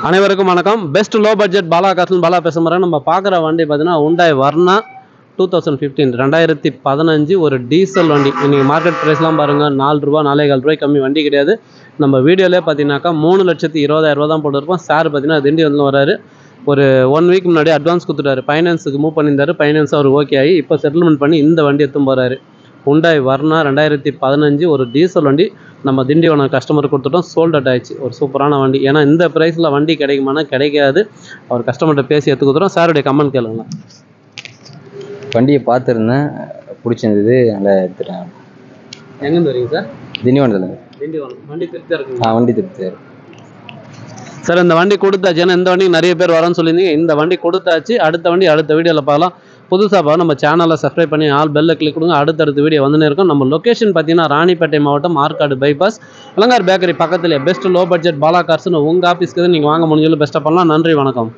அனைவருக்கும் வணக்கம். Best low budget Bala கார்ஸ்ல பாலா பேச போகிறேன். நம்ம பார்க்குற வண்டி பார்த்தீங்கன்னா ஹுண்டாய் வர்னா 2015 ஒரு டீசல் வண்டி. இன்றைக்கி மார்க்கெட் ப்ரைஸ்லாம் பாருங்கள், ₹4 4,400 கம்மி வண்டி கிடையாது. நம்ம வீடியோவிலே பார்த்தீங்கன்னாக்கா 3,20,000 தான் போட்டுருப்போம். சார் பார்த்தீங்கன்னா திண்டிவனத்தில் வராரு. ஒரு 1 வீக் முன்னாடி அட்வான்ஸ் கொடுத்துட்டாரு. ஃபைனான்ஸுக்கு மூவ் பண்ணியிருந்தாரு. ஃபைனான்ஸ் அவர் ஓகே ஆகி இப்போ செட்டில்மெண்ட் பண்ணி இந்த வண்டி எடுத்து போகிறாரு. ஹுண்டாய் வர்னா 2015 ஒரு டீசல் வண்டி. நம்ம திண்டிவனம் கஸ்டமர் கொடுத்துட்டோம். சோல்ட் அவுட் ஆயிடுச்சு. ஒரு சூப்பரான வண்டி. ஏன்னா இந்த ப்ரைஸில் வண்டி கிடைக்குமானா கிடைக்காது. அவர் கஸ்டமர்கிட்ட பேசி எடுத்து கொடுத்துறோம். சாருடைய கமெண்ட் கேளுங்களா. வண்டியை பார்த்துருந்தேன், பிடிச்சிருந்தது, நல்லா எடுத்துட்டேன். எங்கேருந்து வரீங்க சார்? திண்டிவனத்தில். திண்டிவனம். வண்டி திருப்தியாக இருக்குங்களா? வண்டி திருப்தியாக சார். இந்த வண்டி கொடுத்தாச்சு. ஏன்னா இந்த வண்டிக்கு நிறைய பேர் வரேன்னு சொல்லியிருந்தீங்க. இந்த வண்டி கொடுத்தாச்சு. அடுத்த வண்டி அடுத்த வீடியோவில் பார்க்கலாம். புதுசாக பார்க்க நம்ம சேனலை சப்ஸ்கிரைப் பண்ணி ஆல் பெல்லை கிளிக் கொடுங்க. அடுத்தடுத்த வீடியோ வந்துன்னு இருக்கும். நம்ம லொக்கேஷன் பார்த்தீங்கன்னா ராணிப்பேட்டை மாவட்டம், ஆற்காடு பைபாஸ், அலங்கார் பேக்கரி பக்கத்துலேயே பெஸ்ட் லோ பட்ஜெட் பாலா கார்ஸ்னு உங்கள் ஆஃபீஸ்க்கு நீங்கள் வாங்க முடிஞ்சாலும் பெஸ்ட்டாக பண்ணலாம். நன்றி, வணக்கம்.